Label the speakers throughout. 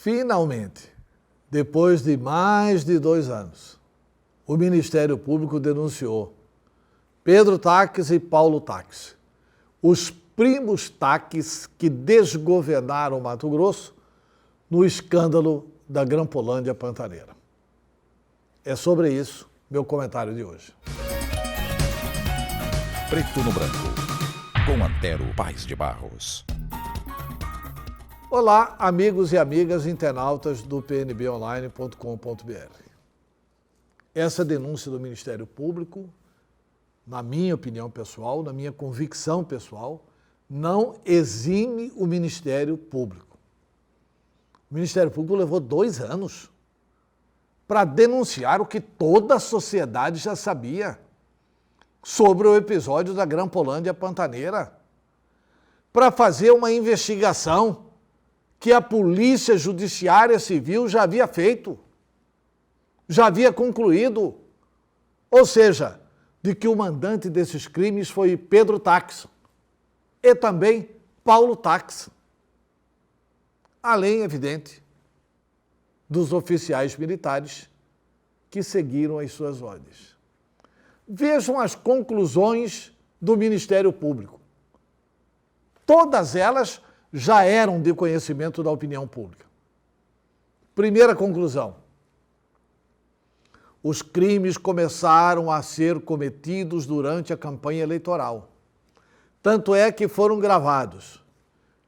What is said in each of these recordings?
Speaker 1: Finalmente, depois de mais de 2 anos, o Ministério Público denunciou Pedro Taques e Paulo Taques, os primos Taques que desgovernaram Mato Grosso no escândalo da Grampolândia Pantaneira. É sobre isso meu comentário de hoje.
Speaker 2: Preto no Branco, com Antero Paes de Barros.
Speaker 1: Olá, amigos e amigas internautas do pnbonline.com.br. Essa denúncia do Ministério Público, na minha opinião pessoal, na minha convicção pessoal, não exime o Ministério Público. O Ministério Público levou 2 anos para denunciar o que toda a sociedade já sabia sobre o episódio da Grampolândia Pantaneira, para fazer uma investigação que a Polícia Judiciária Civil já havia feito, já havia concluído. Ou seja, de que o mandante desses crimes foi Pedro Taques e também Paulo Taques. Além, evidente, dos oficiais militares que seguiram as suas ordens. Vejam as conclusões do Ministério Público. Todas elas já eram de conhecimento da opinião pública. Primeira conclusão: os crimes começaram a ser cometidos durante a campanha eleitoral. Tanto é que foram gravados.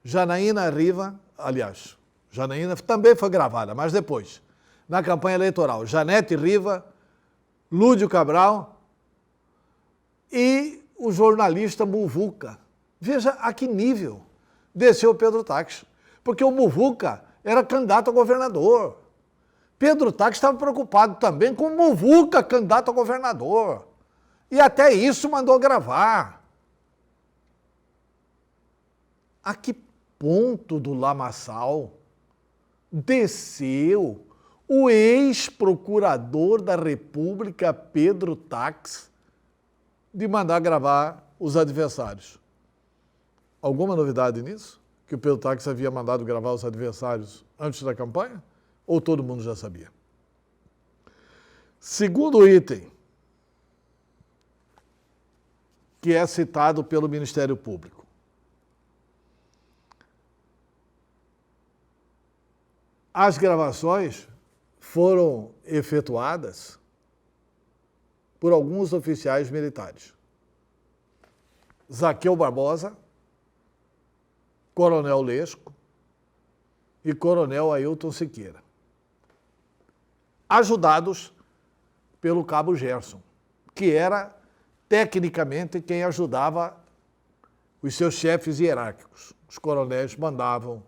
Speaker 1: Janaína Riva, aliás, Janaína também foi gravada, mas depois, na campanha eleitoral, Janete Riva, Lúdio Cabral e o jornalista Muvuca. Veja a que nível desceu Pedro Taques, porque o Muvuca era candidato a governador. Pedro Taques estava preocupado também com o Muvuca, candidato a governador. E até isso mandou gravar. A que ponto do lamaçal desceu o ex-procurador da República, Pedro Taques, de mandar gravar os adversários? Alguma novidade nisso? Que o Pedro Taques havia mandado gravar os adversários antes da campanha? Ou todo mundo já sabia? Segundo item, que é citado pelo Ministério Público. As gravações foram efetuadas por alguns oficiais militares. Zaqueu Barbosa, Coronel Lesco e Coronel Ailton Siqueira, ajudados pelo Cabo Gerson, que era tecnicamente quem ajudava os seus chefes hierárquicos. Os coronéis mandavam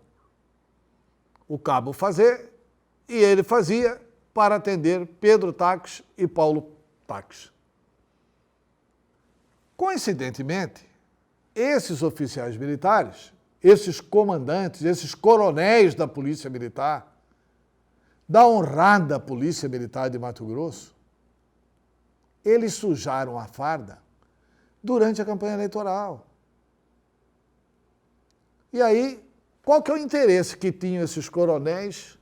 Speaker 1: o cabo fazer e ele fazia para atender Pedro Taques e Paulo Taques. Coincidentemente, esses oficiais militares, esses comandantes, esses coronéis da Polícia Militar, da honrada Polícia Militar de Mato Grosso, eles sujaram a farda durante a campanha eleitoral. E aí, qual que é o interesse que tinham esses coronéis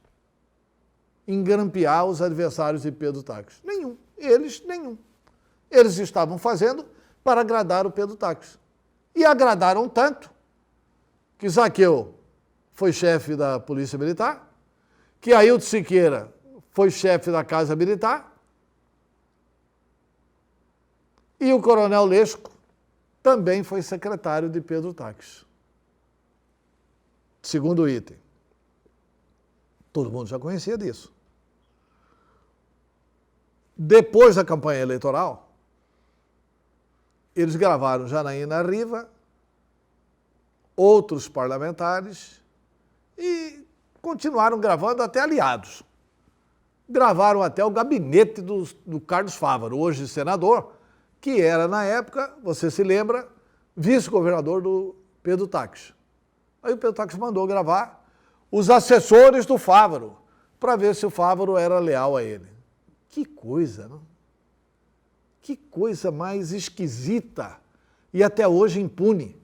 Speaker 1: em grampear os adversários de Pedro Taques? Nenhum. Nenhum. Eles estavam fazendo para agradar o Pedro Taques. E agradaram tanto que Zaqueu foi chefe da Polícia Militar, que Ailton Siqueira foi chefe da Casa Militar e o Coronel Lesco também foi secretário de Pedro Taques. Segundo item. Todo mundo já conhecia disso. Depois da campanha eleitoral, eles gravaram Janaína Riva, outros parlamentares e continuaram gravando até aliados. Gravaram até o gabinete do Carlos Fávaro, hoje senador, que era, na época, você se lembra, vice-governador do Pedro Taques. Aí o Pedro Taques mandou gravar os assessores do Fávaro, para ver se o Fávaro era leal a ele. Que coisa, não? Que coisa mais esquisita e até hoje impune.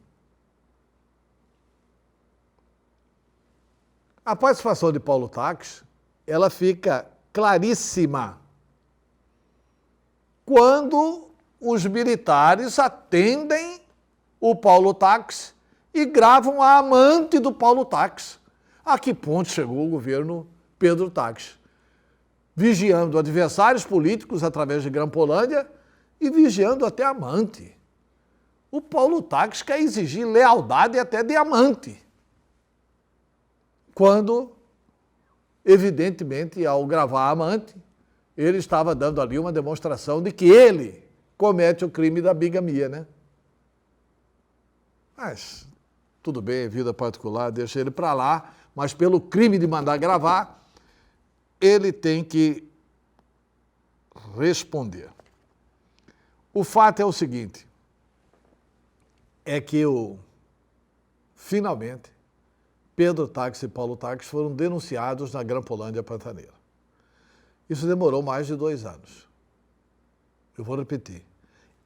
Speaker 1: A participação de Paulo Tax, ela fica claríssima quando os militares atendem o Paulo Tax e gravam a amante do Paulo Tax. A que ponto chegou o governo Pedro Tax? Vigiando adversários políticos através de Grampolândia e vigiando até amante. O Paulo Tax quer exigir lealdade até de amante. Quando, evidentemente, ao gravar a amante, ele estava dando ali uma demonstração de que ele comete o crime da bigamia, né? Mas, tudo bem, vida particular, deixa ele para lá, mas pelo crime de mandar gravar, ele tem que responder. O fato é o seguinte, é que finalmente, Pedro Tax e Paulo Tax foram denunciados na Grampolândia Pantaneira. Isso demorou mais de 2 anos. Eu vou repetir.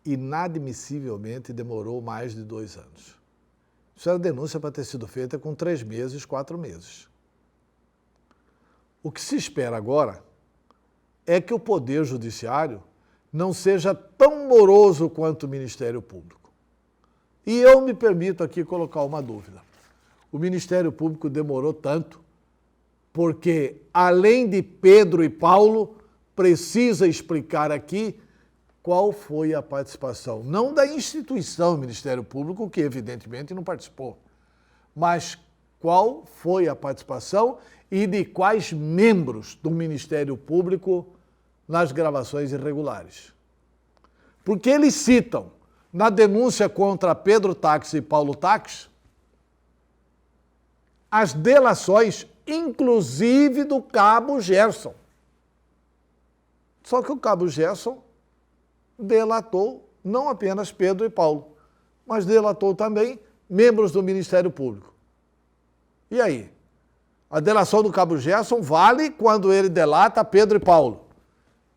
Speaker 1: Inadmissivelmente demorou mais de 2 anos. Isso era denúncia para ter sido feita com 3 meses, 4 meses. O que se espera agora é que o Poder Judiciário não seja tão moroso quanto o Ministério Público. E eu me permito aqui colocar uma dúvida. O Ministério Público demorou tanto porque, além de Pedro e Paulo, precisa explicar aqui qual foi a participação, não da instituição Ministério Público, que evidentemente não participou, mas qual foi a participação e de quais membros do Ministério Público nas gravações irregulares. Porque eles citam, na denúncia contra Pedro Tax e Paulo Tax, as delações, inclusive do cabo Gerson. Só que o cabo Gerson delatou não apenas Pedro e Paulo, mas delatou também membros do Ministério Público. E aí? A delação do cabo Gerson vale quando ele delata Pedro e Paulo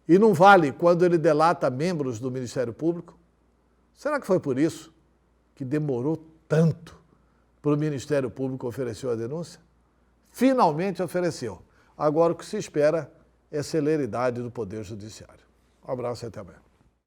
Speaker 1: e não vale quando ele delata membros do Ministério Público? Será que foi por isso que demorou tanto para o Ministério Público oferecer a denúncia? Finalmente ofereceu. Agora o que se espera é celeridade do Poder Judiciário. Um abraço e até amanhã.